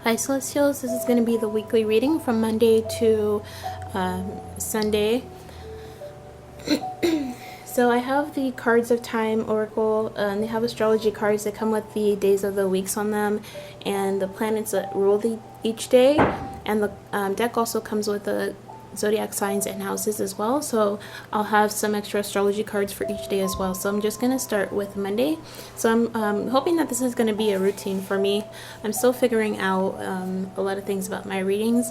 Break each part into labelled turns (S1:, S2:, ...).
S1: Hi Celestials, this is going to be the weekly reading from Monday to Sunday. So I have the Cards of Time Oracle, they have astrology cards that come with the days of the weeks on them and the planets that rule each day, and the deck also comes with the zodiac signs and houses as well, so I'll have some extra astrology cards for each day as well. So I'm just going to start with Monday. So I'm hoping that this is going to be a routine for me. I'm still figuring out a lot of things about my readings,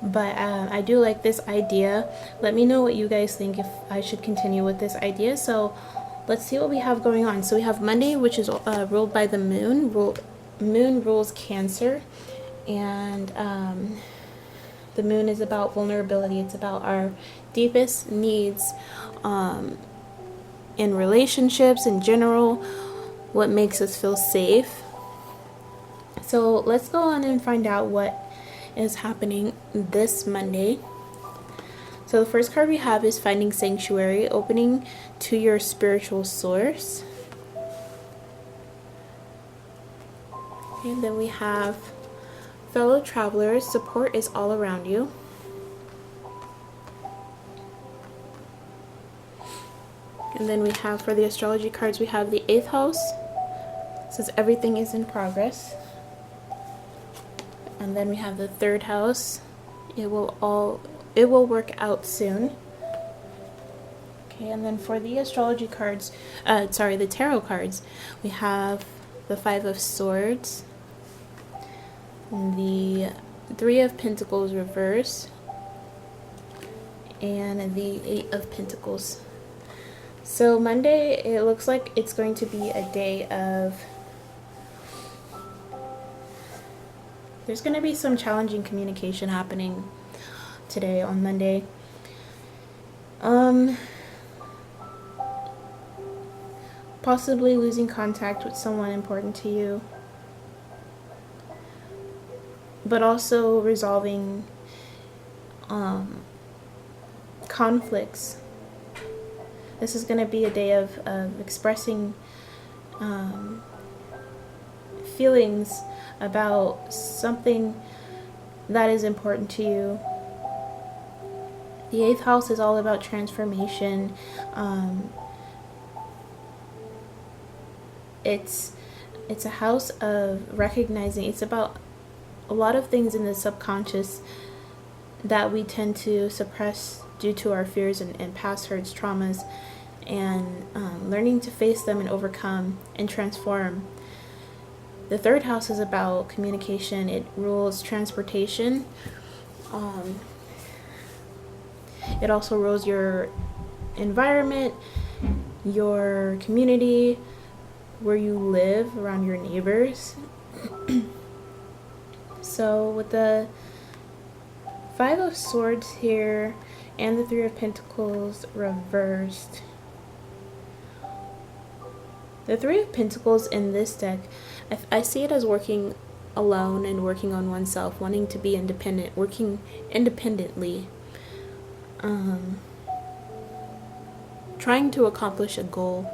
S1: but I do like this idea. Let me know what you guys think, if I should continue with this idea. So let's see what we have going on. So we have Monday, which is ruled by the moon. Moon rules Cancer, and the moon is about vulnerability. It's about our deepest needs in relationships in general, what makes us feel safe. So let's go on and find out what is happening this Monday. So the first card we have is Finding Sanctuary, opening to your spiritual source. And then we have Fellow Travelers, support is all around you. And then we have, for the astrology cards, we have the 8th house. It says everything is in progress. And then we have the 3rd house. It will work out soon. Okay, and then for the astrology cards, the tarot cards, we have the 5 of Swords, the 3 of Pentacles reverse, and the 8 of Pentacles. So Monday, it looks like it's going to be a day of, there's going to be some challenging communication happening today on Monday. Possibly losing contact with someone important to you, but also resolving conflicts. This is going to be a day of expressing feelings about something that is important to you. The 8th house is all about transformation. It's a house of recognizing. It's about a lot of things in the subconscious that we tend to suppress due to our fears and past hurts, traumas, and learning to face them and overcome and transform. The 3rd house is about communication. It rules transportation. It also rules your environment, your community, where you live, around your neighbors. So with the 5 of Swords here and the 3 of Pentacles reversed, the 3 of Pentacles in this deck, I see it as working alone and working on oneself, wanting to be independent, working independently, trying to accomplish a goal,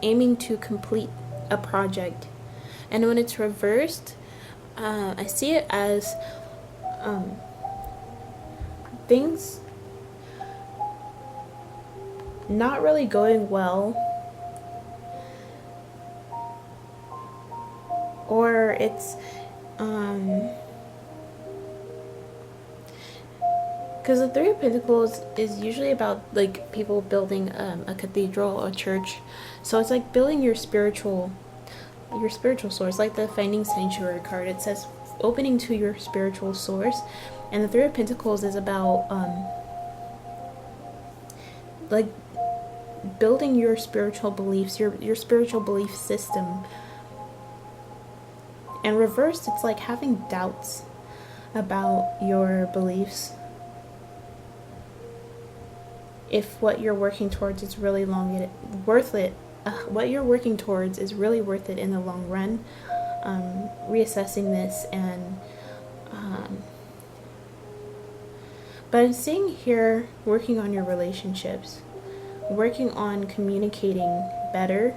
S1: aiming to complete a project. And when it's reversed, I see it as things not really going well, or it's because the 3 of Pentacles is usually about like people building a cathedral, a church. So it's like building your spiritual source, like the Finding Sanctuary card. It says opening to your spiritual source, and the 3 of Pentacles is about like building your spiritual beliefs, your spiritual belief system. And reversed, it's like having doubts about your beliefs, if what you're working towards is really worth it. What you're working towards is really worth it in the long run. Reassessing this, and but I'm seeing here working on your relationships, working on communicating better.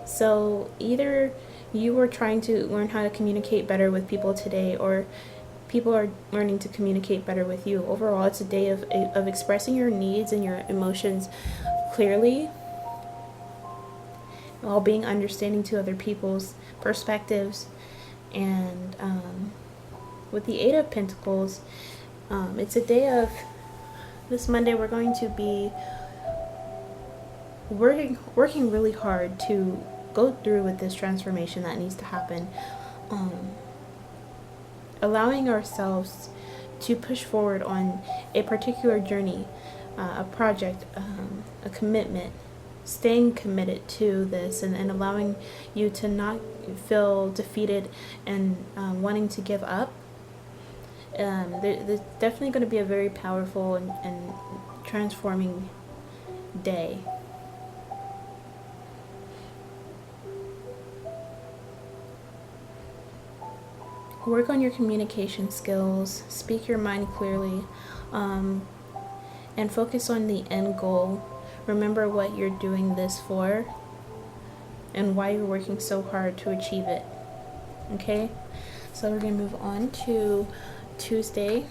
S1: So either you are trying to learn how to communicate better with people today, or people are learning to communicate better with you. Overall, it's a day of expressing your needs and your emotions clearly, while being understanding to other people's perspectives. And with the Eight of Pentacles, it's a day of, this Monday we're going to be working really hard to go through with this transformation that needs to happen. Allowing ourselves to push forward on a particular journey, a project, a commitment, staying committed to this, and allowing you to not feel defeated and wanting to give up. There's definitely going to be a very powerful and transforming day. Work on your communication skills, speak your mind clearly, and focus on the end goal. Remember what you're doing this for and why you're working so hard to achieve it. Okay? So we're going to move on to Tuesday.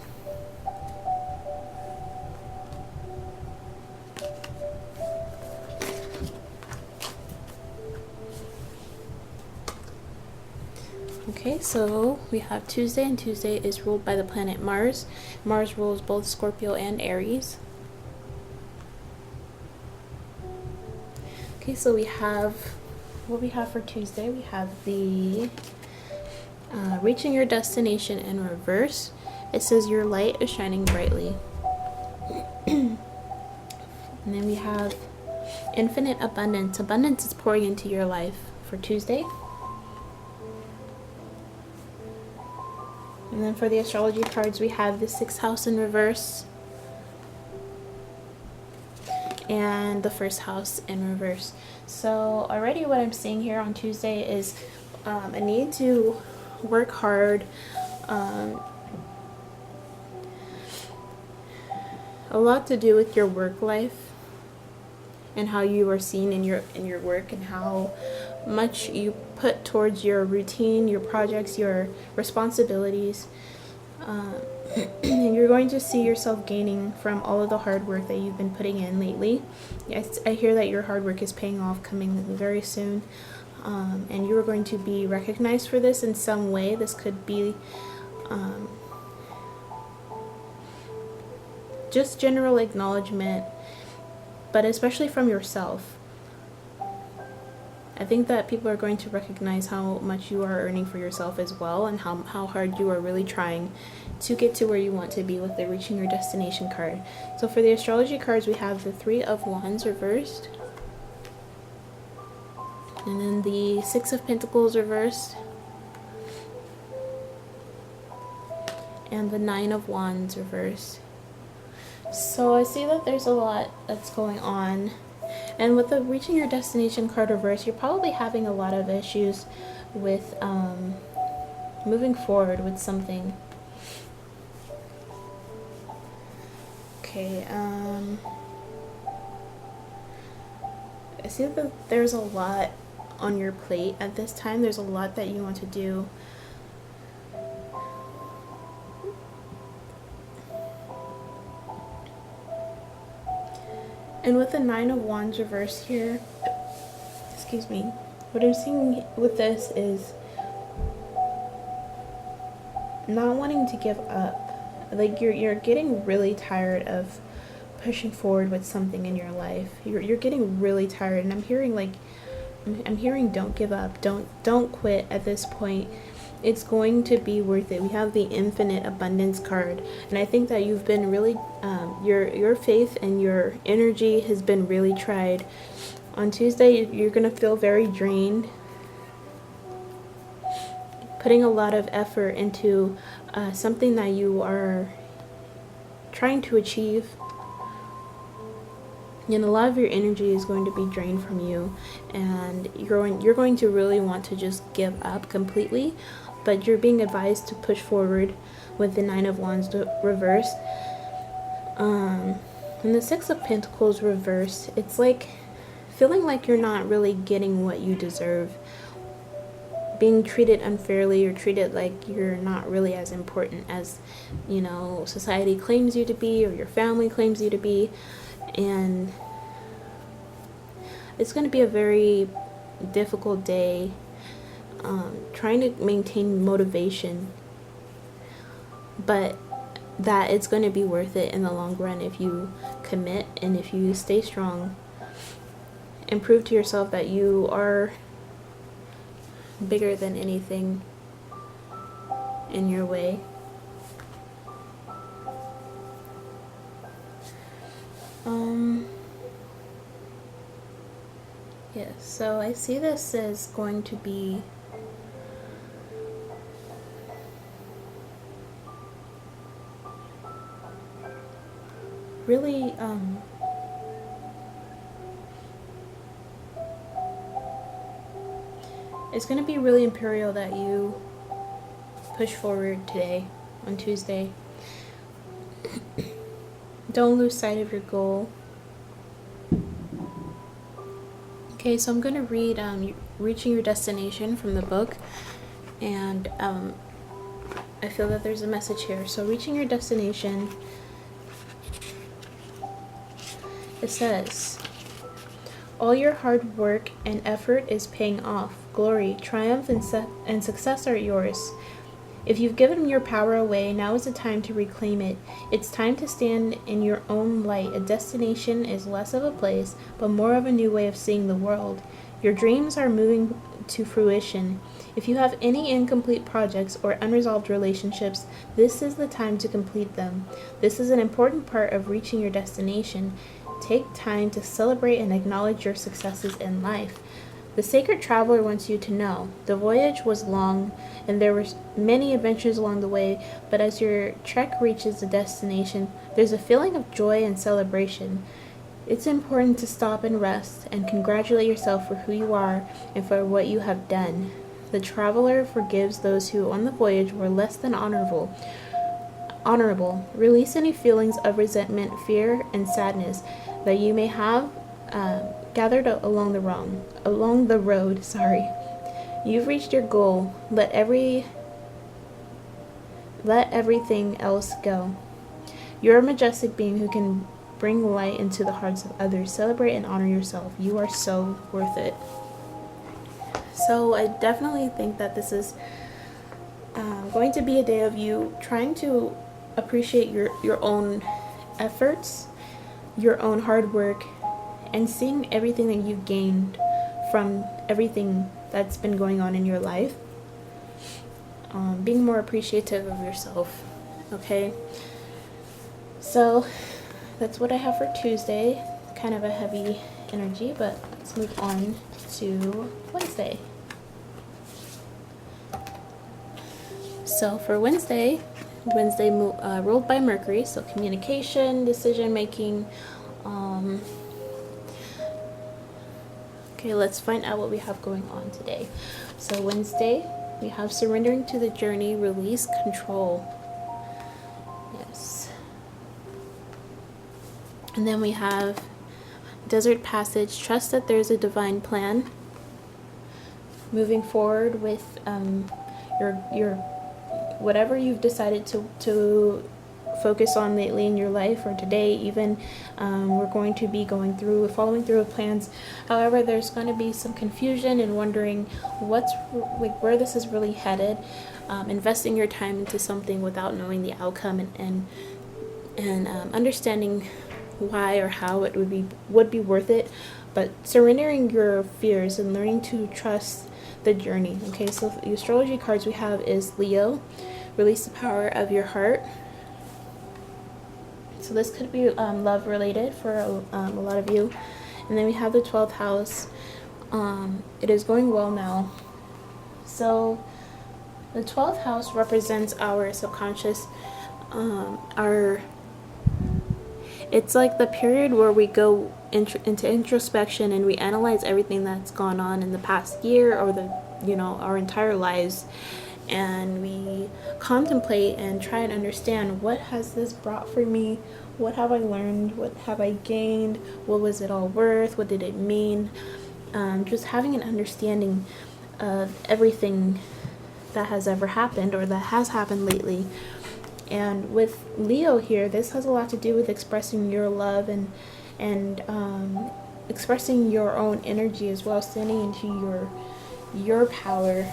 S1: Okay, so we have Tuesday, and Tuesday is ruled by the planet Mars. Mars rules both Scorpio and Aries. Okay, so we have, what we have for Tuesday, we have the reaching your destination in reverse. It says your light is shining brightly. And then we have infinite abundance. Abundance is pouring into your life for Tuesday. And then for the astrology cards, we have the 6th house in reverse and the 1st house in reverse. So already what I'm seeing here on Tuesday is a need to work hard, a lot to do with your work life and how you are seen in your work, and how much you put towards your routine, your projects, your responsibilities. And you're going to see yourself gaining from all of the hard work that you've been putting in lately. Yes, I hear that your hard work is paying off, coming very soon. And you are going to be recognized for this in some way. This could be just general acknowledgement, but especially from yourself. I think that people are going to recognize how much you are earning for yourself as well, and how hard you are really trying to get to where you want to be with the reaching your destination card. So for the astrology cards, we have the 3 of Wands reversed, and then the 6 of Pentacles reversed, and the 9 of Wands reversed. So I see that there's a lot that's going on. And with the reaching your destination card reverse, you're probably having a lot of issues with moving forward with something. Okay, I see that there's a lot on your plate at this time. There's a lot that you want to do. And with the 9 of Wands reverse here, excuse me, what I'm seeing with this is not wanting to give up. Like you're getting really tired of pushing forward with something in your life. You're getting really tired, and I'm hearing don't give up, don't quit at this point. It's going to be worth it. We have the infinite abundance card, and I think that you've been really your faith and your energy has been really tried. On Tuesday, you're gonna feel very drained, putting a lot of effort into something that you are trying to achieve, and a lot of your energy is going to be drained from you, and you're going to really want to just give up completely. But you're being advised to push forward with the 9 of Wands reversed. And the 6 of Pentacles reversed, it's like feeling like you're not really getting what you deserve. being treated unfairly or treated like you're not really as important as, society claims you to be or your family claims you to be. And it's going to be a very difficult day, trying to maintain motivation, but that it's going to be worth it in the long run if you commit and if you stay strong and prove to yourself that you are bigger than anything in your way. Yes, so I see this as going to be really it's going to be really imperial that you push forward today on Tuesday. Don't lose sight of your goal. Okay, so I'm going to read Reaching Your Destination from the book, and I feel that there's a message here. So Reaching Your Destination, it says, all your hard work and effort is paying off. Glory, triumph, and success are yours. If you've given your power away, now is the time to reclaim it. It's time to stand in your own light. A destination is less of a place, but more of a new way of seeing the world. Your dreams are moving to fruition. If you have any incomplete projects or unresolved relationships, this is the time to complete them. This is an important part of reaching your destination. Take time to celebrate and acknowledge your successes in life. The Sacred Traveler wants you to know the voyage was long and there were many adventures along the way, but as your trek reaches the destination, there's a feeling of joy and celebration. It's important to stop and rest and congratulate yourself for who you are and for what you have done. The traveler forgives those who on the voyage were less than honorable. Release any feelings of resentment, fear, and sadness that you may have gathered along the road. You've reached your goal. Let everything else go. You're a majestic being who can bring light into the hearts of others. Celebrate and honor yourself. You are so worth it. So I definitely think that this is going to be a day of you trying to appreciate your own efforts, your own hard work, and seeing everything that you've gained from everything that's been going on in your life. Being more appreciative of yourself. Okay? So that's what I have for Tuesday. Kind of a heavy energy, but let's move on to Wednesday. So for Wednesday ruled by Mercury, so communication, decision making. Okay, let's find out what we have going on today. So Wednesday, we have surrendering to the journey, release control. Yes. And then we have desert passage, trust that there's a divine plan. Moving forward with your whatever you've decided to focus on lately in your life, or today even, we're going to be following through with plans. However, there's going to be some confusion and wondering where this is really headed. Investing your time into something without knowing the outcome and understanding why or how it would be worth it, but surrendering your fears and learning to trust the journey. Okay, so the astrology cards we have is Leo, release the power of your heart. So this could be love related for a lot of you. And then we have the 12th house. It is going well now. So the 12th house represents our subconscious, it's like the period where we go into introspection and we analyze everything that's gone on in the past year or our entire lives, and we contemplate and try and understand, what has this brought for me? What have I learned? What have I gained? What was it all worth? What did it mean? Just having an understanding of everything that has ever happened or that has happened lately. And with Leo here, this has a lot to do with expressing your love and expressing your own energy as well, standing into your power,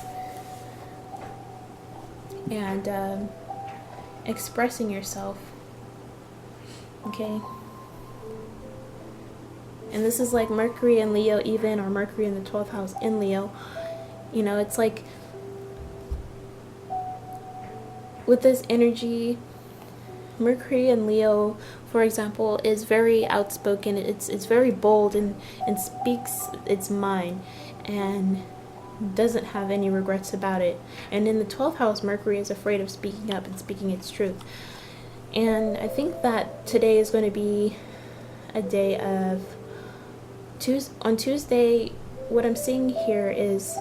S1: and expressing yourself. Okay. And this is like Mercury in Leo even, or Mercury in the 12th house in Leo. You know, it's like with this energy, Mercury in Leo, for example, is very outspoken. It's very bold and speaks its mind and doesn't have any regrets about it. And in the 12th house, Mercury is afraid of speaking up and speaking its truth. And I think that today is going to be a day of on Tuesday. What I'm seeing here is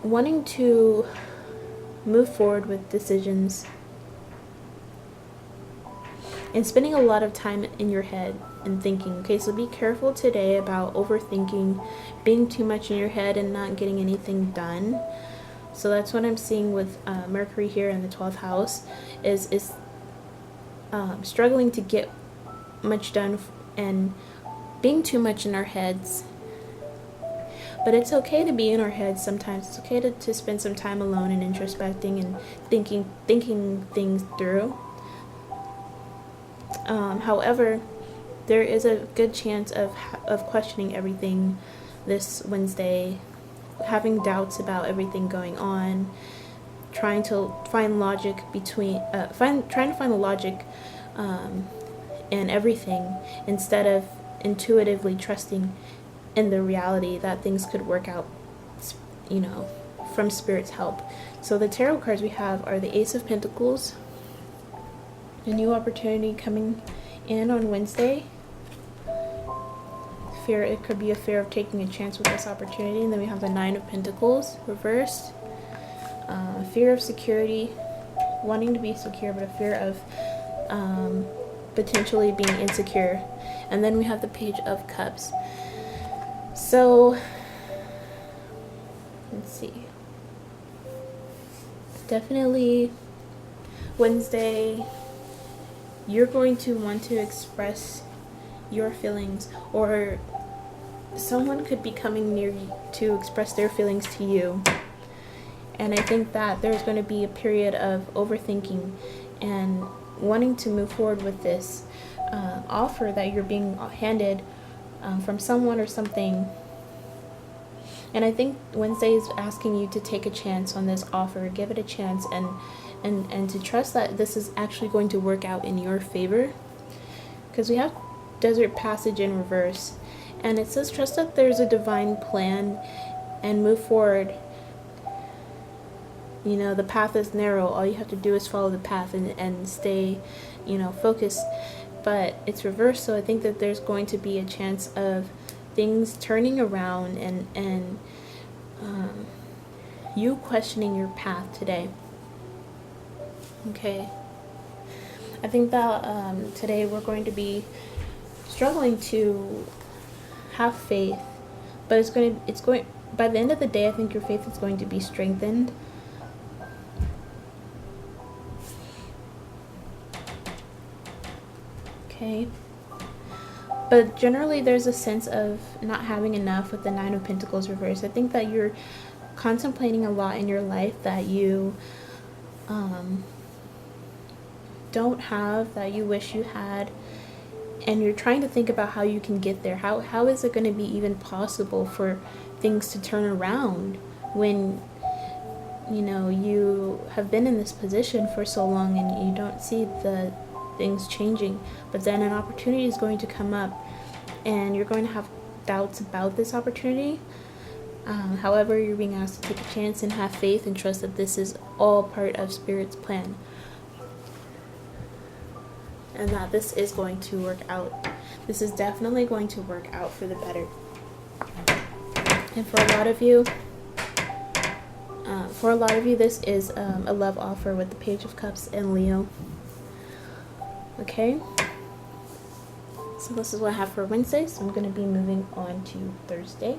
S1: wanting to move forward with decisions and spending a lot of time in your head and thinking. Okay, so be careful today about overthinking, being too much in your head and not getting anything done. So that's what I'm seeing with Mercury here in the 12th house, is struggling to get much done and being too much in our heads. But it's okay to be in our heads sometimes. It's okay to spend some time alone and introspecting and thinking things through. However, there is a good chance of questioning everything this Wednesday, having doubts about everything going on, trying to find logic trying to find the logic in everything instead of intuitively trusting in the reality that things could work out, you know, from Spirit's help. So the tarot cards we have are the Ace of Pentacles, a new opportunity coming in on Wednesday. It could be a fear of taking a chance with this opportunity. And then we have the Nine of Pentacles reversed, fear of security, wanting to be secure, but a fear of potentially being insecure. And then we have the Page of Cups. So let's see, definitely Wednesday you're going to want to express your feelings, or someone could be coming near you to express their feelings to you. And I think that there's going to be a period of overthinking and wanting to move forward with this offer that you're being handed from someone or something. And I think Wednesday is asking you to take a chance on this offer, give it a chance, and to trust that this is actually going to work out in your favor. Because we have Desert Passage in reverse, and it says trust that there's a divine plan and move forward. You know, the path is narrow. All you have to do is follow the path and stay, you know, focused. But it's reversed, so I think that there's going to be a chance of things turning around and you questioning your path today. Okay. I think that today we're going to be struggling to have faith, but it's going by the end of the day, I think your faith is going to be strengthened. Okay. But generally there's a sense of not having enough with the Nine of Pentacles reversed. I think that you're contemplating a lot in your life that you don't have, that you wish you had, and you're trying to think about how you can get there. How is it going to be even possible for things to turn around when, you know, you have been in this position for so long and you don't see the things changing, but then an opportunity is going to come up and you're going to have doubts about this opportunity. However, you're being asked to take a chance and have faith and trust that this is all part of Spirit's plan, and that this is going to work out. This is definitely going to work out for the better. And for a lot of you, this is a love offer with the Page of Cups and Leo. Okay, so this is what I have for Wednesday, so I'm going to be moving on to Thursday.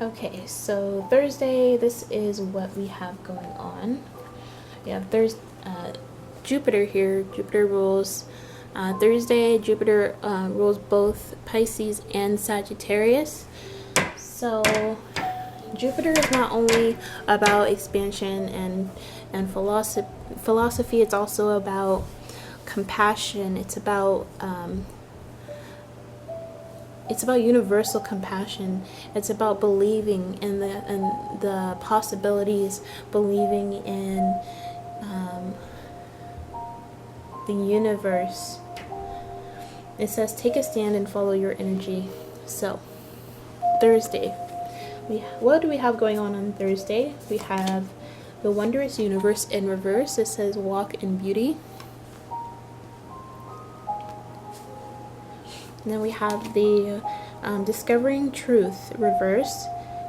S1: Okay, so Thursday, this is what we have going on. We have Jupiter here. Jupiter rules Thursday. Jupiter rules both Pisces and Sagittarius. So Jupiter is not only about expansion and philosophy. It's also about compassion. It's about universal compassion. It's about believing in the possibilities, believing in the universe. It says, take a stand and follow your energy. So, Thursday. What do we have going on Thursday? We have the wondrous universe in reverse. It says, walk in beauty. And then we have the discovering truth reverse.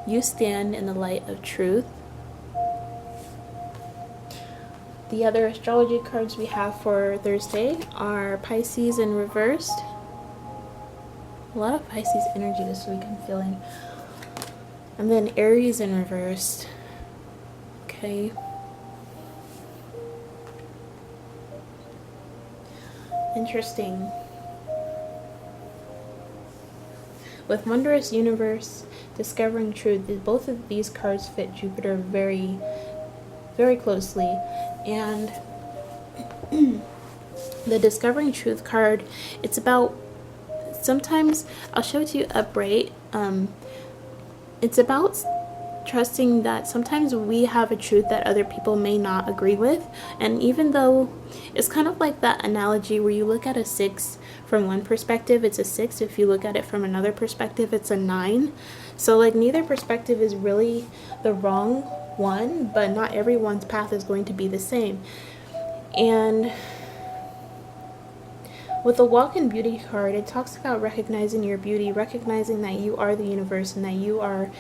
S1: You stand in the light of truth. The other astrology cards we have for Thursday are Pisces in reversed. A lot of Pisces energy this week I'm feeling. And then Aries in reversed. Okay. Interesting. With Wondrous Universe, Discovering Truth, both of these cards fit Jupiter very, very closely. And the Discovering Truth card, it's about, sometimes, I'll show it to you upright. It's about trusting that sometimes we have a truth that other people may not agree with. And even though it's kind of like that analogy where you look at a 6 from one perspective, it's a 6. If you look at it from another perspective, it's a 9. So like neither perspective is really the wrong one, but not everyone's path is going to be the same. And with the Walk in Beauty card, it talks about recognizing your beauty, recognizing that you are the universe and that you are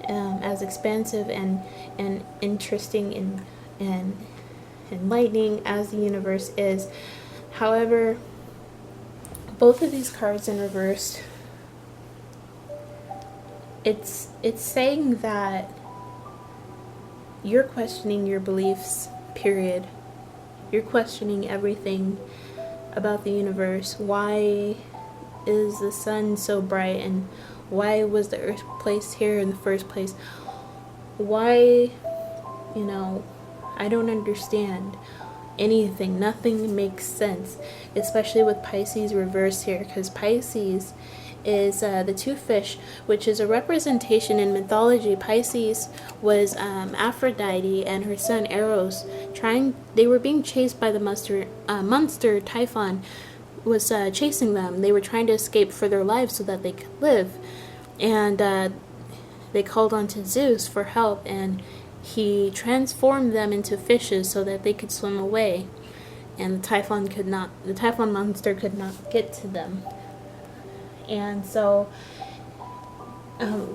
S1: as expansive and interesting and enlightening as the universe is. However, both of these cards in reverse, it's saying that you're questioning your beliefs, period. You're questioning everything about the universe. Why is the sun so bright, and why was the earth placed here in the first place? Why, I don't understand anything. Nothing makes sense, especially with Pisces reverse here, because Pisces is the two fish, which is a representation in mythology. Pisces was Aphrodite and her son Eros. They were being chased by the monster Typhon was chasing them. They were trying to escape for their lives so that they could live, and they called on to Zeus for help, and he transformed them into fishes so that they could swim away, and the Typhon monster could not get to them. And so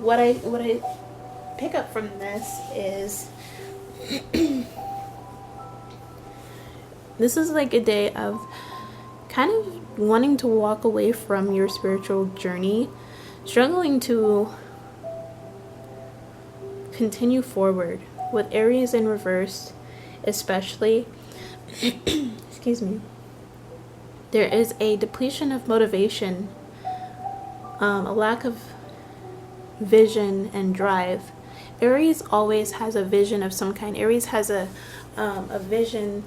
S1: what I pick up from this is this is like a day of kind of wanting to walk away from your spiritual journey, struggling to continue forward. With Aries in reverse, especially, excuse me, there is a depletion of motivation, a lack of vision and drive. Aries always has a vision of some kind. Aries has a vision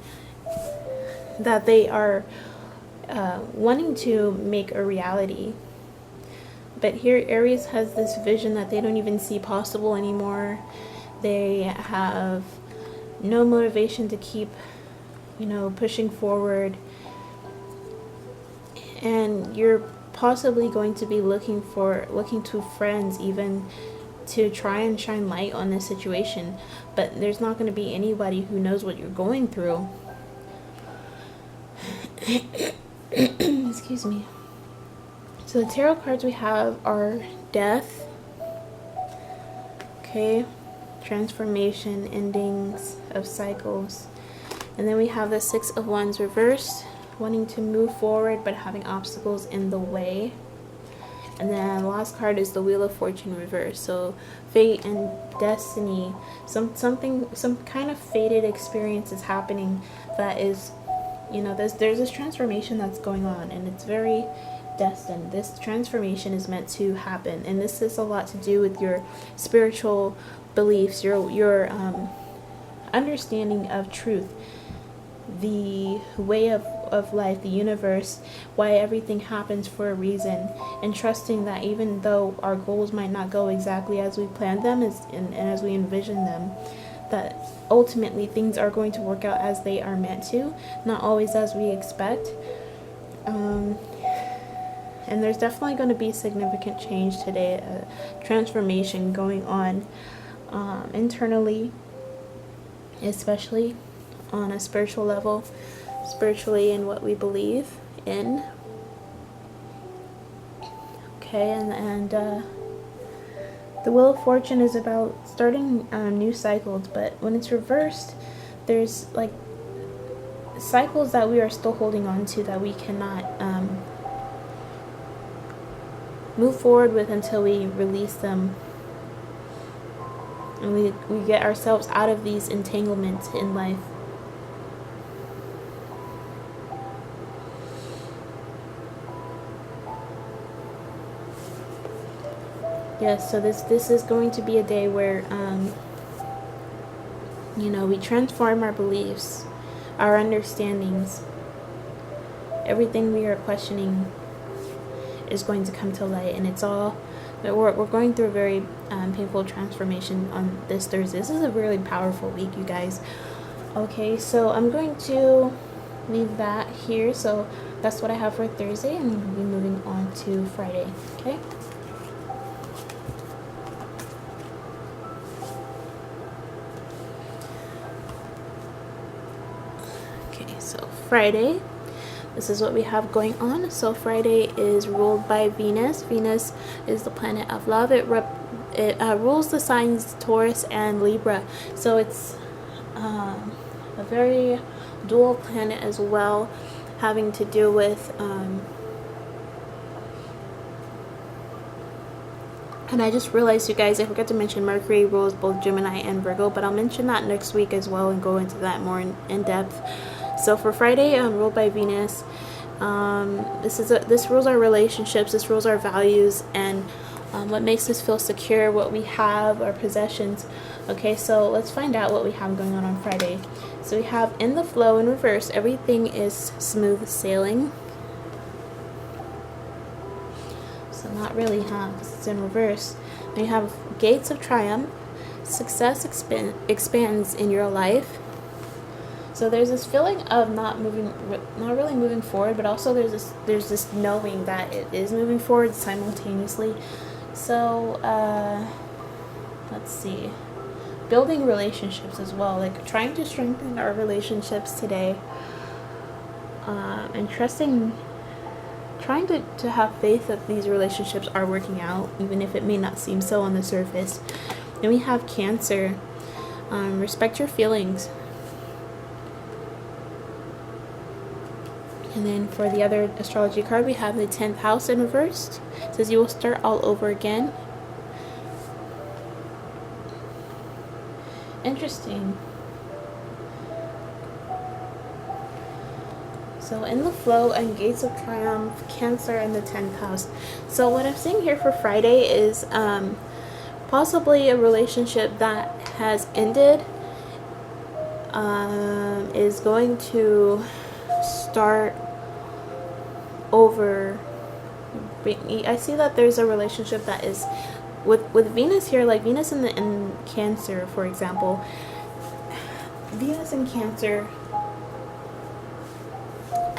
S1: that they are wanting to make a reality. But here Aries has this vision that they don't even see possible anymore. They have no motivation to keep, pushing forward. And you're possibly going to be looking to friends even to try and shine light on this situation. But there's not going to be anybody who knows what you're going through. Excuse me. So the tarot cards we have are Death, okay, Transformation, Endings of Cycles, and then we have the Six of Wands reversed, wanting to move forward but having obstacles in the way. And then the last card is the Wheel of Fortune reverse. So fate and destiny, some kind of fated experience is happening that is, you know, there's this transformation that's going on, and it's very destined. This transformation is meant to happen, and this has a lot to do with your spiritual beliefs, your understanding of truth, the way of life, the universe, why everything happens for a reason, and trusting that even though our goals might not go exactly as we planned them and as we envision them, that ultimately things are going to work out as they are meant to, not always as we expect. And there's definitely going to be significant change today, a transformation going on internally, especially on a spiritual level, spiritually in what we believe in. Okay, and the Wheel of Fortune is about starting new cycles, but when it's reversed, there's like cycles that we are still holding on to that we cannot move forward with until we release them, and we get ourselves out of these entanglements in life. Yes, so this is going to be a day where you know, we transform our beliefs, our understandings. Everything we are questioning is going to come to light, and it's all, we're going through a very painful transformation on this Thursday. This is a really powerful week, you guys. Okay, so I'm going to leave that here. So that's what I have for Thursday, and we'll be moving on to Friday. Okay. Okay, so Friday, this is what we have going on. So Friday is ruled by Venus. Venus is the planet of love. It rules the signs Taurus and Libra. So it's a very dual planet as well, having to do with and I just realized, you guys, I forgot to mention Mercury rules both Gemini and Virgo, but I'll mention that next week as well and go into that more in depth. So for Friday, ruled by Venus, this rules our relationships, this rules our values, and what makes us feel secure, what we have, our possessions. Okay, so let's find out what we have going on Friday. So we have in the flow in reverse, everything is smooth sailing. So not really, because it's in reverse. And you have gates of triumph, success expands in your life. So there's this feeling of not really moving forward, but also there's this knowing that it is moving forward simultaneously. So let's see, building relationships as well, like trying to strengthen our relationships today, and trying to have faith that these relationships are working out, even if it may not seem so on the surface. Then we have Cancer, respect your feelings. And then for the other astrology card, we have the 10th house in reversed. It says you will start all over again. Interesting. So in the flow and gates of triumph, Cancer in the 10th house. So what I'm seeing here for Friday is possibly a relationship that has ended is going to start over. I see that there's a relationship that is with Venus here, like Venus in Cancer, for example. Venus in Cancer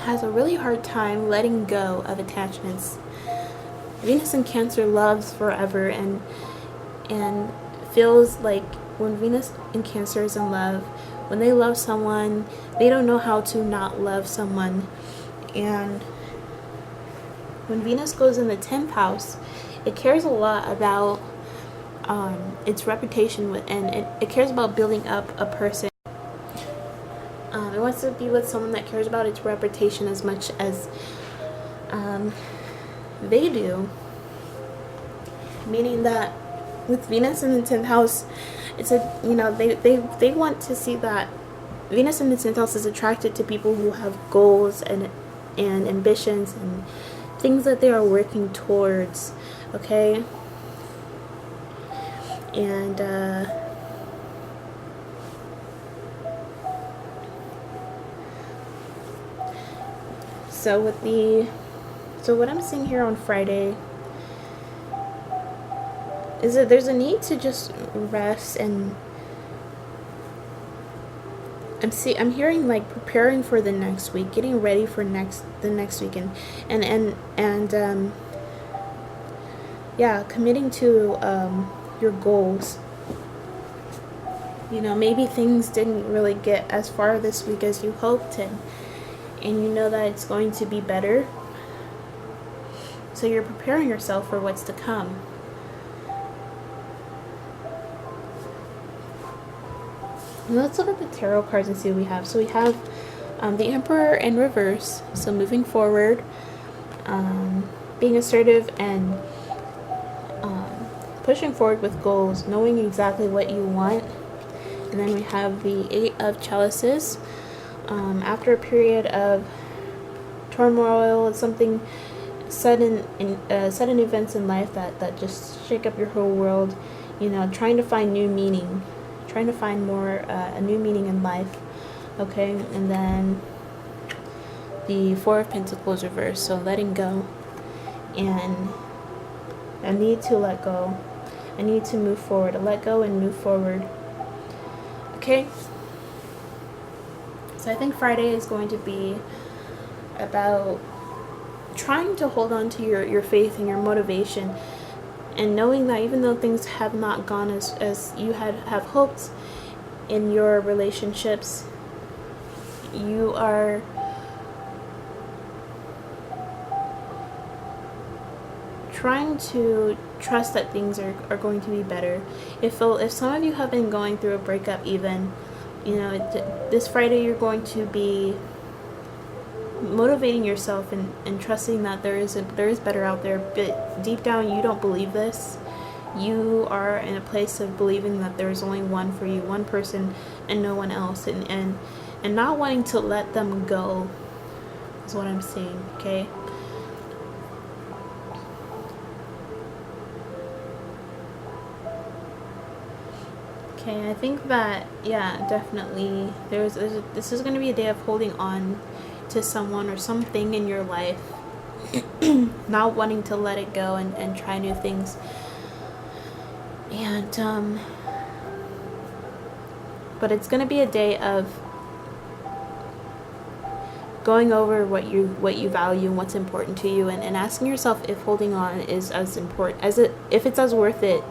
S1: has a really hard time letting go of attachments. Venus in Cancer loves forever and feels like when Venus in Cancer is in love, when they love someone, they don't know how to not love someone. And when Venus goes in the 10th house, it cares a lot about its reputation and it cares about building up a person. It wants to be with someone that cares about its reputation as much as they do. meaning that with Venus in the 10th house, it's a, you know, they want to see that Venus in the 10th house is attracted to people who have goals and ambitions and things that they are working towards, okay? And so what I'm seeing here on Friday is that there's a need to just rest, and I'm hearing like preparing for the next week, getting ready for the next week, and yeah, committing to your goals. You know, maybe things didn't really get as far this week as you hoped, and you know that it's going to be better. So you're preparing yourself for what's to come. Let's look at the tarot cards and see what we have. So we have the Emperor in reverse. So moving forward, being assertive, and pushing forward with goals, knowing exactly what you want. And then we have the Eight of Chalices. After a period of turmoil, something sudden events in life that just shake up your whole world. You know, trying to find new meaning. Trying to find more a new meaning in life, okay? And then the Four of Pentacles reverse, so letting go, and I need to let go. I need to move forward. Let go and move forward. Okay? So I think Friday is going to be about trying to hold on to your faith and your motivation, and knowing that even though things have not gone as you have hoped in your relationships, you are trying to trust that things are going to be better. If some of you have been going through a breakup even, you know, this Friday you're going to be motivating yourself and trusting that there is better out there, but deep down you don't believe this. You are in a place of believing that there's only one for you, one person, and no one else, and not wanting to let them go is what I'm seeing, okay? Okay, I think that, yeah, definitely this is going to be a day of holding on to someone or something in your life, not wanting to let it go and try new things, and but it's going to be a day of going over what you value and what's important to you, and asking yourself if holding on is as important if it's as worth it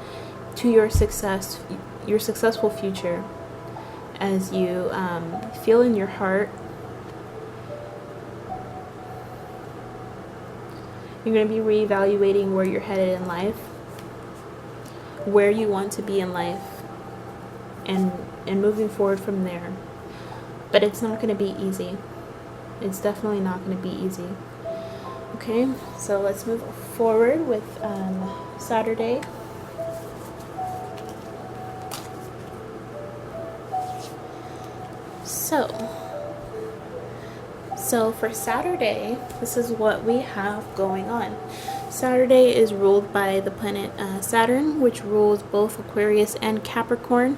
S1: to your successful future as you feel in your heart. You're going to be reevaluating where you're headed in life, where you want to be in life, and moving forward from there. But it's not going to be easy. It's definitely not going to be easy. Okay, so let's move forward with Saturday. So for Saturday, this is what we have going on. Saturday is ruled by the planet Saturn, which rules both Aquarius and Capricorn.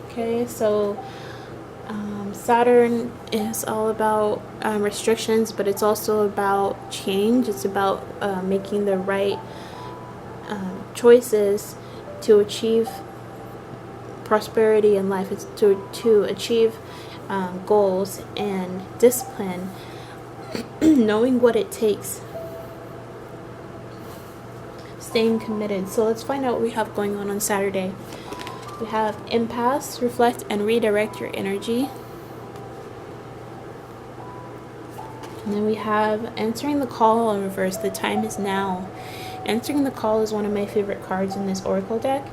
S1: Okay, so Saturn is all about restrictions, but it's also about change. It's about making the right choices to achieve prosperity in life. It's to achieve goals and discipline, knowing what it takes, staying committed. So let's find out what we have going on Saturday. We have impasse, reflect and redirect your energy. And then we have answering the call in reverse. The time is now. Answering the call is one of my favorite cards in this oracle deck.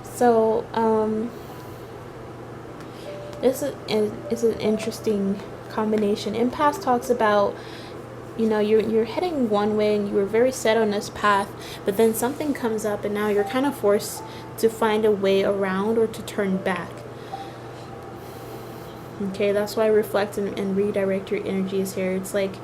S1: So this is an interesting combination. Impasse talks about you're heading one way and you were very set on this path, but then something comes up and now you're kind of forced to find a way around or to turn back. Okay, that's why reflect and redirect your energies here. It's like,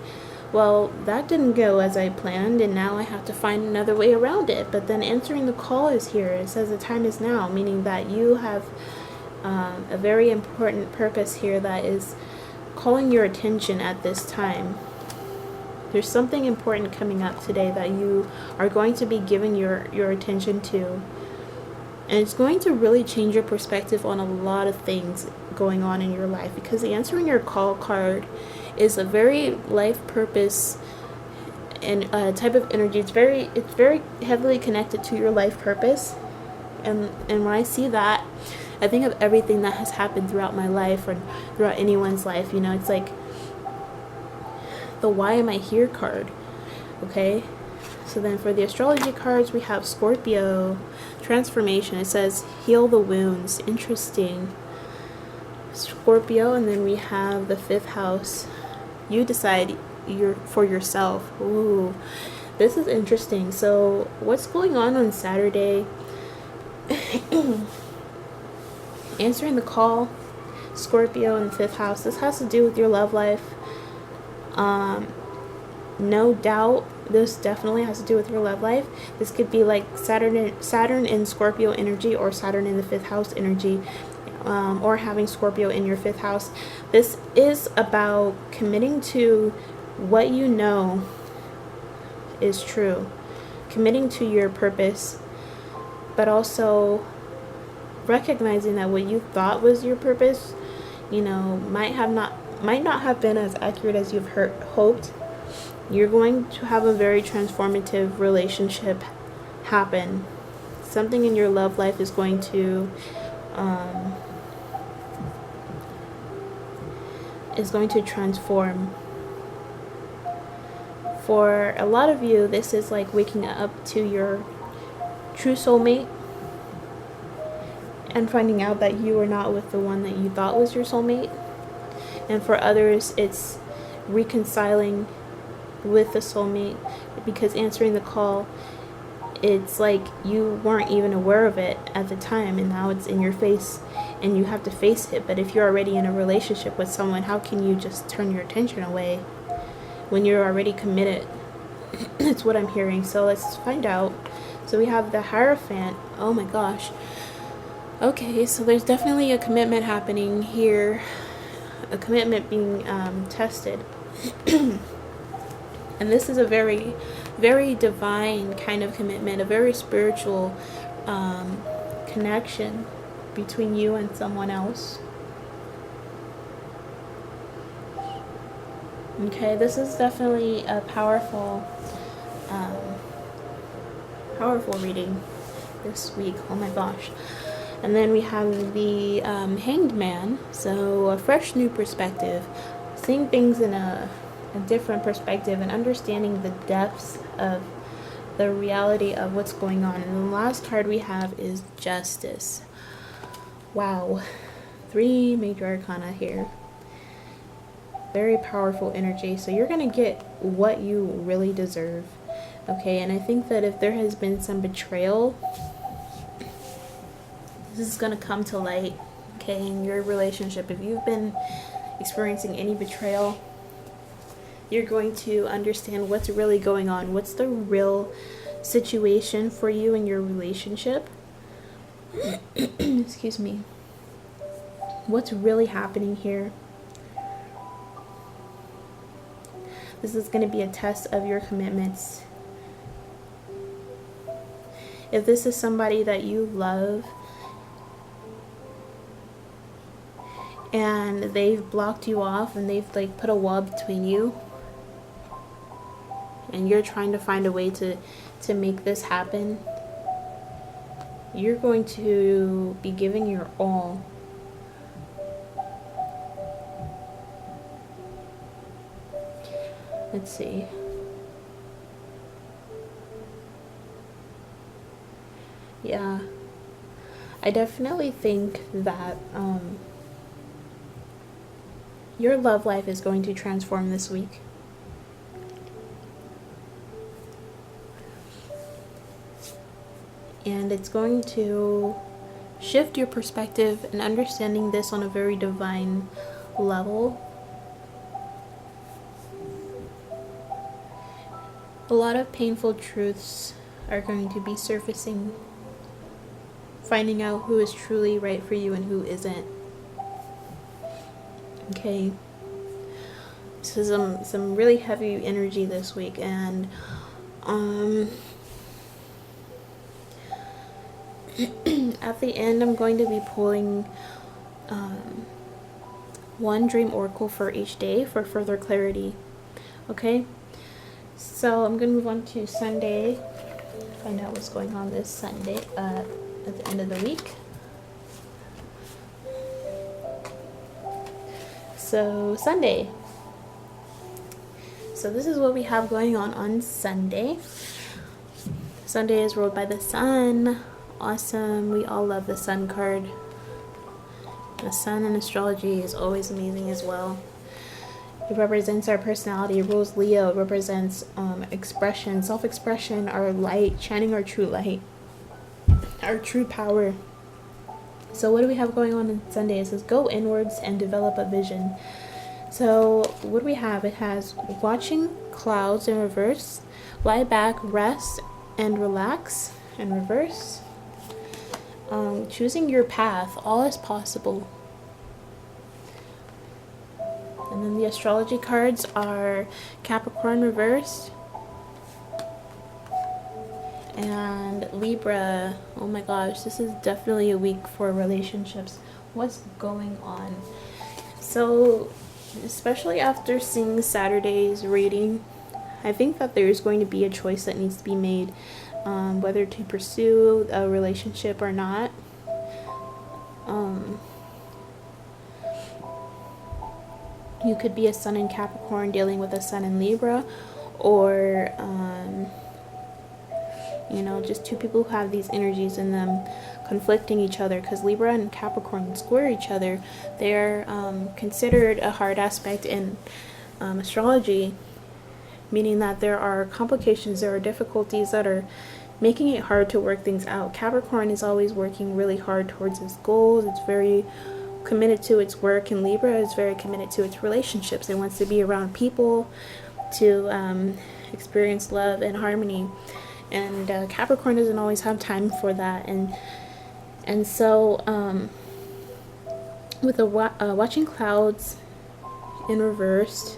S1: well, that didn't go as I planned, and now I have to find another way around it. But then answering the call is here. It says the time is now, meaning that you have a very important purpose here that is calling your attention at this time. There's something important coming up today that you are going to be giving your attention to. And it's going to really change your perspective on a lot of things going on in your life, because the answering your call card is a very life purpose and type of energy. It's very heavily connected to your life purpose. And when I see that, I think of everything that has happened throughout my life or throughout anyone's life. It's like the why am I here card. Okay, so then for the astrology cards, we have Scorpio, transformation. It says heal the wounds. Interesting. Scorpio, and then we have the 5th house. You decide for yourself. Ooh, this is interesting. So what's going on Saturday? Answering the call, Scorpio in the 5th house. This has to do with your love life. No doubt this definitely has to do with your love life. This could be like Saturn in Scorpio energy, or Saturn in the 5th house energy, or having Scorpio in your 5th house. This is about committing to what you know is true, committing to your purpose, but also recognizing that what you thought was your purpose, might not have been as accurate as you've hoped. You're going to have a very transformative relationship happen. Something in your love life is going to transform. For a lot of you, this is like waking up to your true soulmate and finding out that you are not with the one that you thought was your soulmate. And for others, it's reconciling with the soulmate, because answering the call, it's like you weren't even aware of it at the time, and now it's in your face and you have to face it. But if you're already in a relationship with someone, how can you just turn your attention away when you're already committed? That's what I'm hearing. So let's find out. So we have the Hierophant. Oh my gosh. Okay, so there's definitely a commitment happening here, a commitment being tested. And this is a very, very divine kind of commitment, a very spiritual connection between you and someone else. Okay, this is definitely a powerful reading this week. Oh my gosh. And then we have the Hanged Man. So a fresh new perspective, seeing things in a different perspective and understanding the depths of the reality of what's going on. And the last card we have is Justice. Wow. 3 major arcana here. Very powerful energy. So you're going to get what you really deserve. Okay, and I think that if there has been some betrayal, this is going to come to light. Okay, in your relationship. If you've been experiencing any betrayal, you're going to understand what's really going on. What's the real situation for you in your relationship? Excuse me. What's really happening here? This is going to be a test of your commitments. If this is somebody that you love and they've blocked you off and they've like put a wall between you, and you're trying to find a way to make this happen, you're going to be giving your all. Let's see. Yeah, I definitely think that your love life is going to transform this week. and it's going to shift your perspective and understanding this on a very divine level. A lot of painful truths are going to be surfacing, finding out who is truly right for you and who isn't. Okay, so some really heavy energy this week, and at the end I'm going to be pulling one dream oracle for each day for further clarity. Okay, so I'm going to move on to Sunday, find out what's going on this Sunday at the end of the week. So Sunday. So this is what we have going on Sunday. Sunday is ruled by the sun. Awesome. We all love the sun card. The sun in astrology is always amazing as well. It represents our personality. It rules Leo. It represents expression, self-expression, our light, shining our true light, our true power. So what do we have going on Sunday? It says go inwards and develop a vision. So what do we have? It has watching clouds in reverse, lie back, rest, and relax in reverse. Choosing your path, all is possible. And then the astrology cards are Capricorn reversed and Libra. Oh my gosh, this is definitely a week for relationships. What's going on? So, especially after seeing Saturday's reading, I think that there's going to be a choice that needs to be made, whether to pursue a relationship or not. You could be a sun in Capricorn dealing with a sun in Libra, or just two people who have these energies in them conflicting each other, because Libra and Capricorn square each other. They're considered a hard aspect in astrology, meaning that there are complications, there are difficulties that are making it hard to work things out. Capricorn is always working really hard towards its goals. It's very committed to its work, and Libra is very committed to its relationships. It wants to be around people, to experience love and harmony, and Capricorn doesn't always have time for that. And so with the watching clouds in reverse,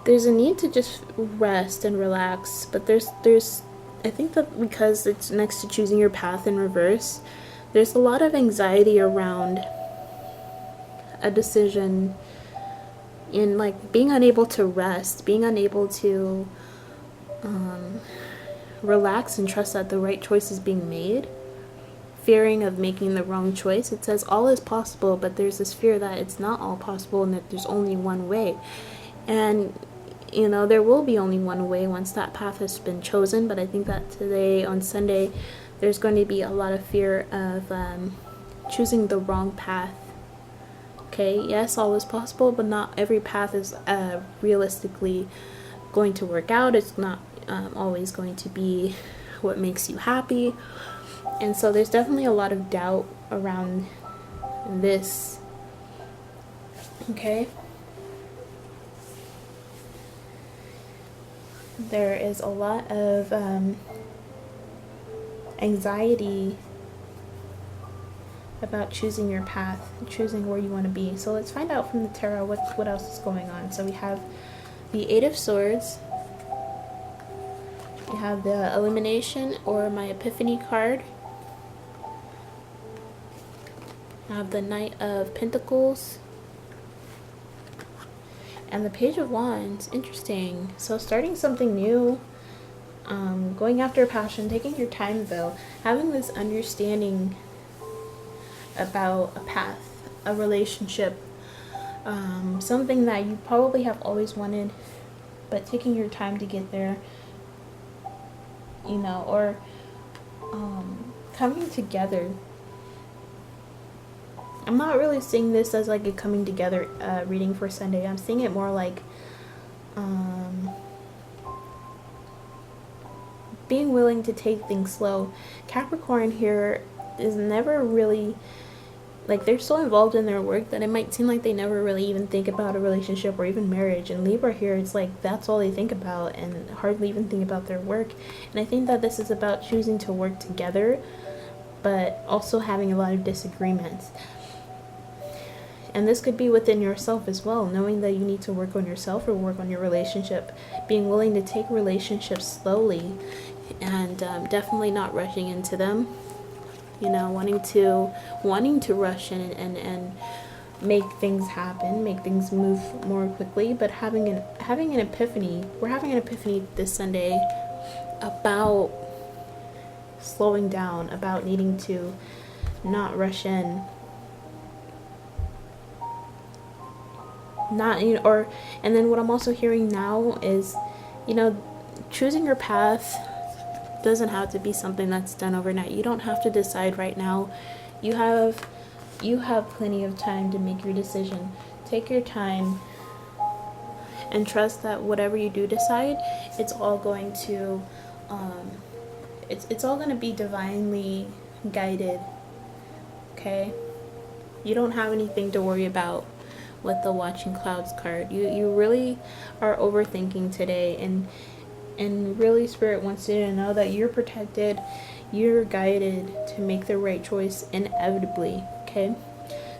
S1: there's a need to just rest and relax, but there's I think that because it's next to choosing your path in reverse, there's a lot of anxiety around a decision, in like being unable to rest, being unable to relax and trust that the right choice is being made, fearing of making the wrong choice. It says all is possible, but there's this fear that it's not all possible and that there's only one way. And there will be only one way once that path has been chosen. But I think that today, on Sunday, there's going to be a lot of fear of choosing the wrong path. Okay, yes, all is possible, but not every path is realistically going to work out. It's not always going to be what makes you happy. And so there's definitely a lot of doubt around this. Okay. There is a lot of anxiety about choosing your path, choosing where you want to be. So let's find out from the tarot what else is going on. So we have the Eight of Swords. We have the Illumination or My Epiphany card. I have the Knight of Pentacles. And the Page of Wands. Interesting. So starting something new, going after a passion, taking your time though, having this understanding about a path, a relationship, something that you probably have always wanted, but taking your time to get there, or coming together. I'm not really seeing this as like a coming together reading for Sunday. I'm seeing it more like being willing to take things slow. Capricorn here is never really, like, they're so involved in their work that it might seem like they never really even think about a relationship or even marriage. And Libra here, it's like that's all they think about and hardly even think about their work. And I think that this is about choosing to work together, but also having a lot of disagreements. And this could be within yourself as well, knowing that you need to work on yourself or work on your relationship, being willing to take relationships slowly, and definitely not rushing into them. You know, wanting to rush in and make things happen, make things move more quickly, but having an epiphany. We're having an epiphany this Sunday about slowing down, about needing to not rush in, not, you know, or, and then what I'm also hearing now is, you know, choosing your path doesn't have to be something that's done overnight. You don't have to decide right now. You have plenty of time to make your decision. Take your time and trust that whatever you do decide, it's all going to it's all going to be divinely guided. Okay? You don't have anything to worry about with the watching clouds card. You really are overthinking today, and really Spirit wants you to know that you're protected, you're guided to make the right choice inevitably. Okay,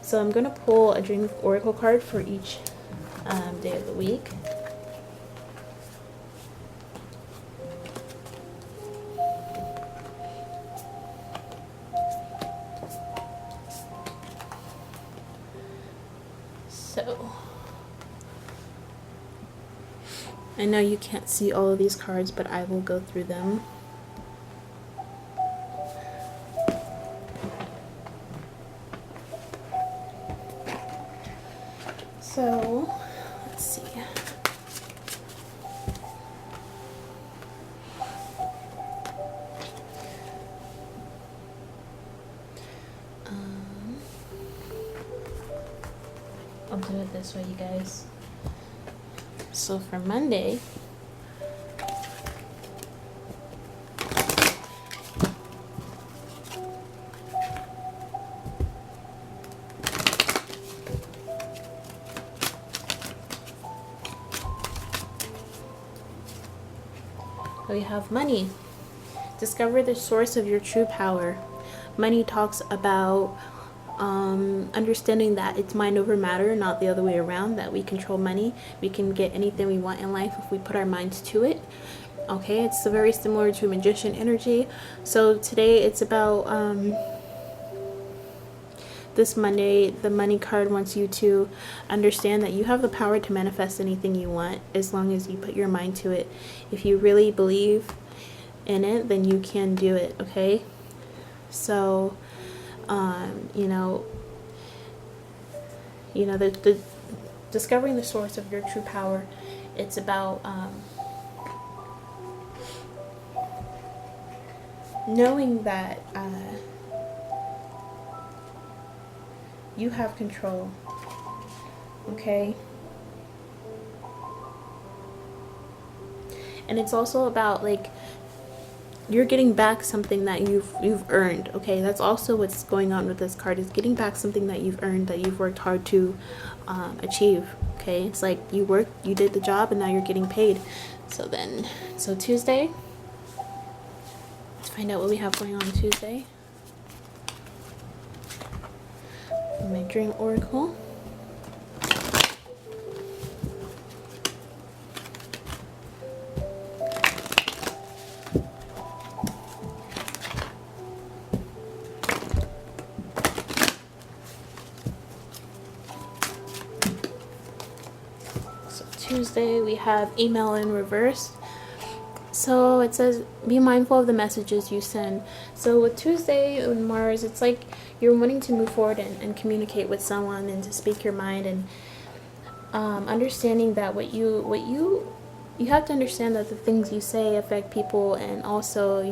S1: so I'm going to pull a Dream Oracle card for each day of the week. So I know you can't see all of these cards, but I will go through them. So, let's see. I'll do it this way, you guys. So for Monday, we have money. Discover the source of your true power. Money talks about understanding that it's mind over matter, not the other way around, that we control money. We can get anything we want in life if we put our minds to it. Okay, it's very similar to magician energy. So today it's about this Monday, the money card wants you to understand that you have the power to manifest anything you want as long as you put your mind to it. If you really believe in it, then you can do it. Okay, so the discovering the source of your true power, it's about knowing that you have control. Okay, and it's also about, like, you're getting back something that you've earned. Okay, that's also what's going on with this card, is getting back something that you've earned, that you've worked hard to achieve. Okay, it's like you did the job, and now you're getting paid. So Tuesday, let's find out what we have going on Tuesday. My Dream Oracle. Tuesday we have email in reverse. So it says be mindful of the messages you send. So with Tuesday and Mars, it's like you're wanting to move forward and communicate with someone and to speak your mind, and understanding that what you have to understand that the things you say affect people, and also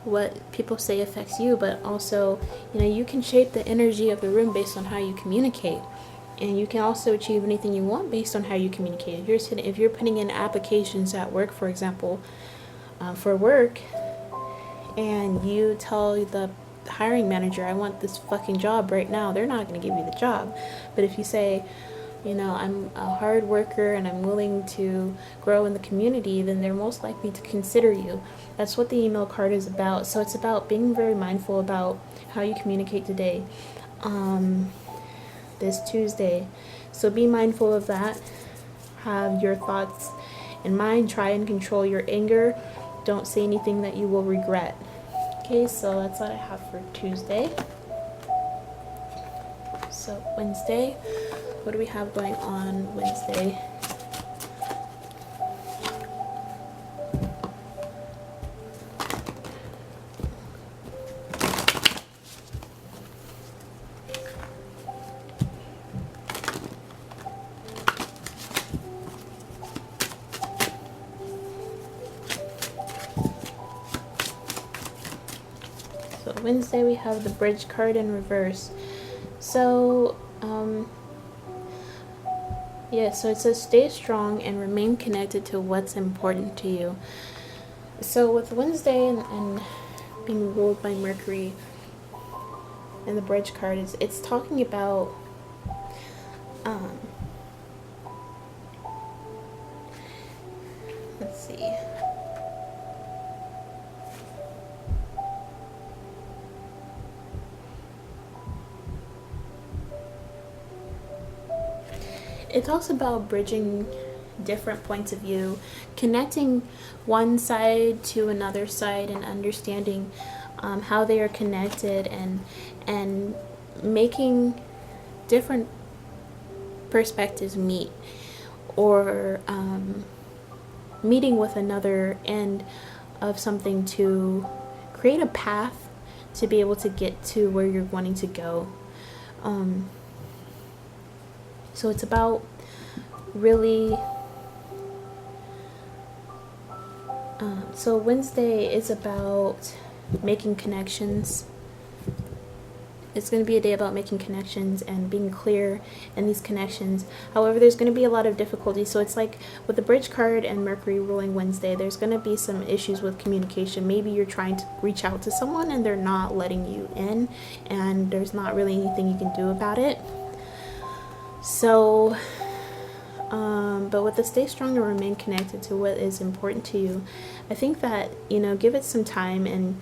S1: what people say affects you, but also you can shape the energy of the room based on how you communicate. And you can also achieve anything you want based on how you communicate. If you're putting in applications at work, for example, for work, and you tell the hiring manager, I want this fucking job right now, they're not going to give you the job. But if you say, I'm a hard worker and I'm willing to grow in the community, then they're most likely to consider you. That's what the email card is about. So it's about being very mindful about how you communicate today, this Tuesday. So be mindful of that. Have your thoughts in mind. Try and control your anger. Don't say anything that you will regret. Okay, so that's what I have for Tuesday. So Wednesday, what do we have going on Wednesday? So Wednesday we have the bridge card in reverse. So so it says stay strong and remain connected to what's important to you. So with Wednesday and being ruled by Mercury and the bridge card, it's talking about let's see. It talks about bridging different points of view, connecting one side to another side, and understanding how they are connected, and making different perspectives meet, or meeting with another end of something to create a path to be able to get to where you're wanting to go. So it's about really, so Wednesday is about making connections. It's going to be a day about making connections and being clear in these connections. However, there's going to be a lot of difficulty. So it's like with the bridge card and Mercury ruling Wednesday, there's going to be some issues with communication. Maybe you're trying to reach out to someone and they're not letting you in, and there's not really anything you can do about it. So, but with the stay strong and remain connected to what is important to you, I think that, give it some time, and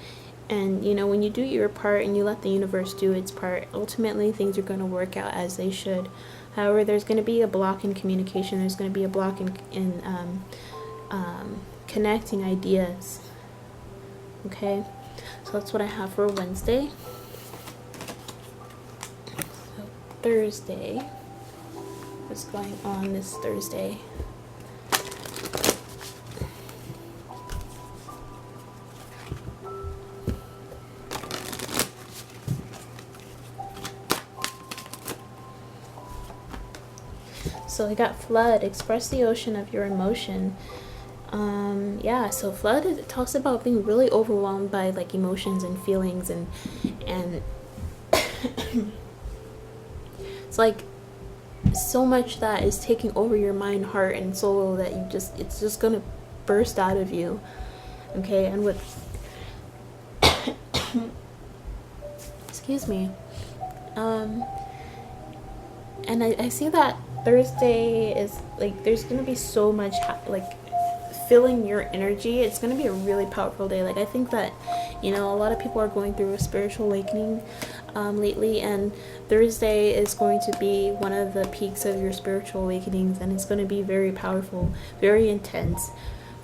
S1: when you do your part and you let the universe do its part, ultimately things are going to work out as they should. However, there's going to be a block in communication. There's going to be a block in connecting ideas. Okay, so that's what I have for Wednesday. So Thursday. What's going on this Thursday? So I got flood. Express the ocean of your emotion. So flood, it talks about being really overwhelmed by like emotions and feelings, and it's like so much that is taking over your mind, heart, and soul that it's just gonna burst out of you. Okay, and with excuse me, and I see that Thursday is like there's gonna be so much filling your energy. It's gonna be a really powerful day. Like I think that a lot of people are going through a spiritual awakening lately, and Thursday is going to be one of the peaks of your spiritual awakenings, and it's going to be very powerful, very intense,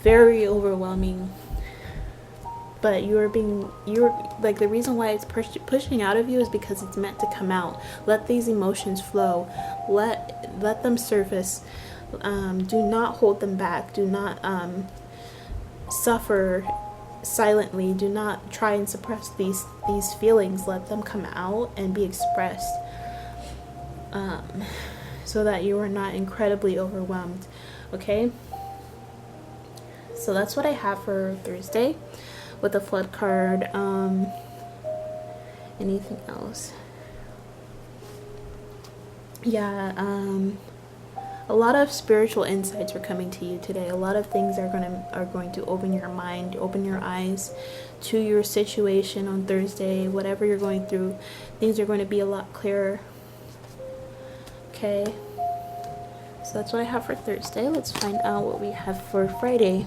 S1: very overwhelming. But you're like, the reason why it's pushing out of you is because it's meant to come out. Let these emotions flow. Let them surface. Do not hold them back. Do not suffer silently. Do not try and suppress these feelings. Let them come out and be expressed, so that you are not incredibly overwhelmed. Okay, so that's what I have for Thursday with the flood card. Anything else? a lot of spiritual insights are coming to you today. A lot of things are going to open your mind, open your eyes to your situation on Thursday. Whatever you're going through, things are going to be a lot clearer. Okay, so that's what I have for Thursday. Let's find out what we have for Friday.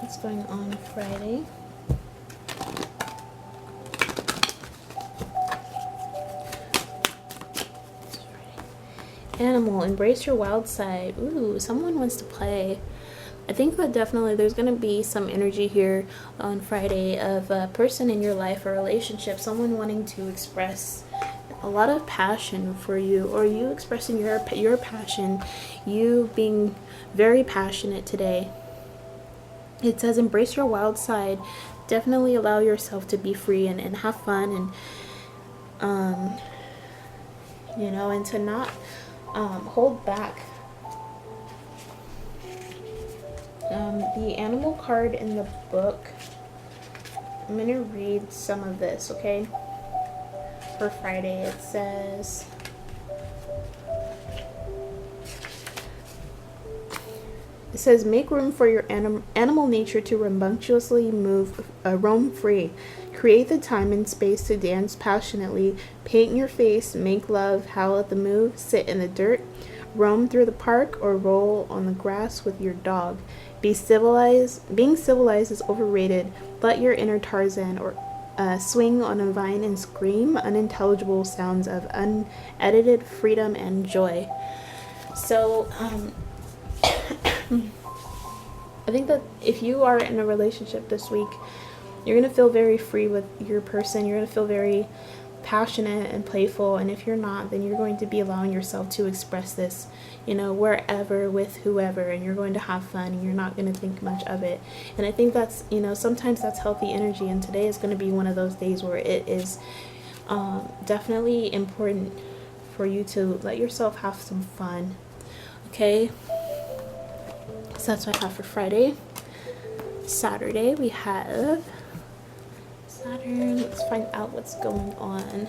S1: What's going on Friday? Animal, embrace your wild side. Ooh, someone wants to play. I think that definitely there's going to be some energy here on Friday of a person in your life or relationship, someone wanting to express a lot of passion for you, or you expressing your passion, you being very passionate today. It says embrace your wild side. Definitely allow yourself to be free and have fun, and you know, and to not hold back. The animal card in the book, I'm going to read some of this, okay? For Friday, it says, make room for your animal nature to rambunctiously roam free. Create the time and space to dance passionately. Paint your face, make love, howl at the moon, sit in the dirt, roam through the park, or roll on the grass with your dog. Being civilized is overrated. Let your inner Tarzan or swing on a vine and scream unintelligible sounds of unedited freedom and joy. So, I think that if you are in a relationship this week, you're going to feel very free with your person. You're going to feel very passionate and playful. And if you're not, then you're going to be allowing yourself to express this, you know, wherever, with whoever, and you're going to have fun and you're not going to think much of it. And I think that's, you know, sometimes that's healthy energy. And today is going to be one of those days where it is definitely important for you to let yourself have some fun. Okay? So that's what I have for Friday. Saturday, we have Saturn. Let's find out what's going on.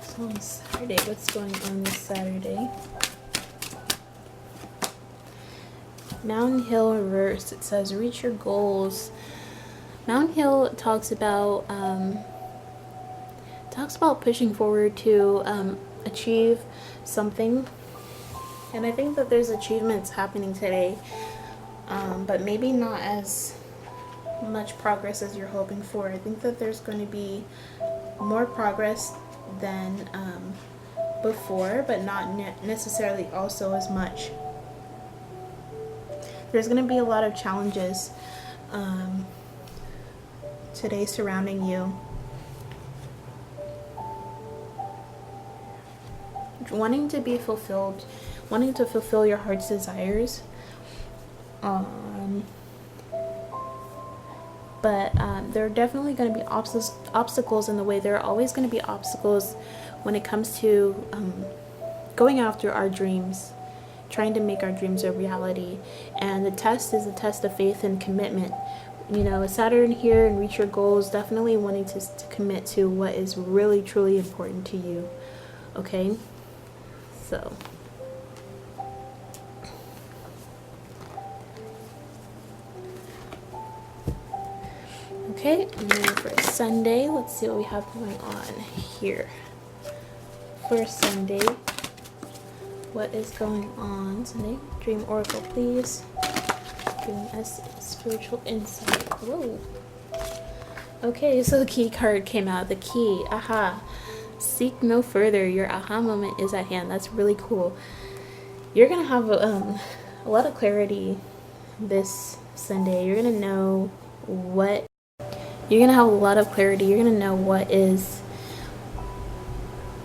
S1: So on Saturday, what's going on this Saturday? Mountain Hill reverse. It says reach your goals. Mountain Hill talks about pushing forward to achieve something, and I think that there's achievements happening today, but maybe not as much progress as you're hoping for. I think that there's going to be more progress than before, but not necessarily also as much. There's going to be a lot of challenges today surrounding you. Wanting to be fulfilled, wanting to fulfill your heart's desires. But there are definitely going to be obstacles in the way. There are always going to be obstacles when it comes to going after our dreams, trying to make our dreams a reality. And the test is a test of faith and commitment. You know, Saturn here and reach your goals, definitely wanting to commit to what is really truly important to you. Okay, so okay, and then for Sunday, let's see what we have going on here. For Sunday, what is going on Sunday? Dream Oracle, please. Giving us spiritual insight. Whoa. Okay, so the key card came out. The key. Aha. Seek no further. Your aha moment is at hand. That's really cool. You're going to have a lot of clarity this Sunday. You're going to know what... You're going to have a lot of clarity. You're going to know what is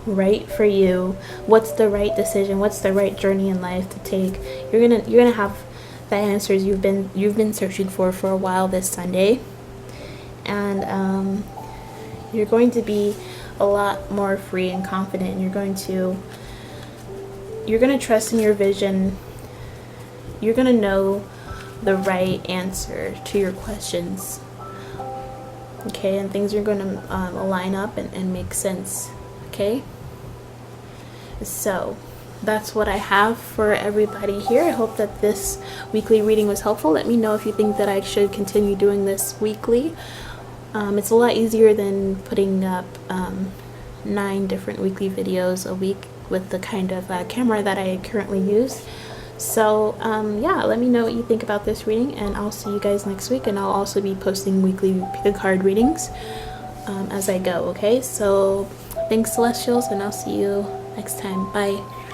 S1: right for you, what's the right decision, what's the right journey in life to take. You're gonna have the answers you've been searching for a while this Sunday, and you're going to be a lot more free and confident, and you're going to trust in your vision. You're going to know the right answer to your questions, okay, and things are going to align up and make sense, okay? So that's what I have for everybody here. I hope that this weekly reading was helpful. Let me know if you think that I should continue doing this weekly. It's a lot easier than putting up 9 different weekly videos a week with the kind of camera that I currently use. So yeah, let me know what you think about this reading, and I'll see you guys next week. And I'll also be posting weekly pick a card readings as I go, okay? So thanks, Celestials, and I'll see you next time. Bye.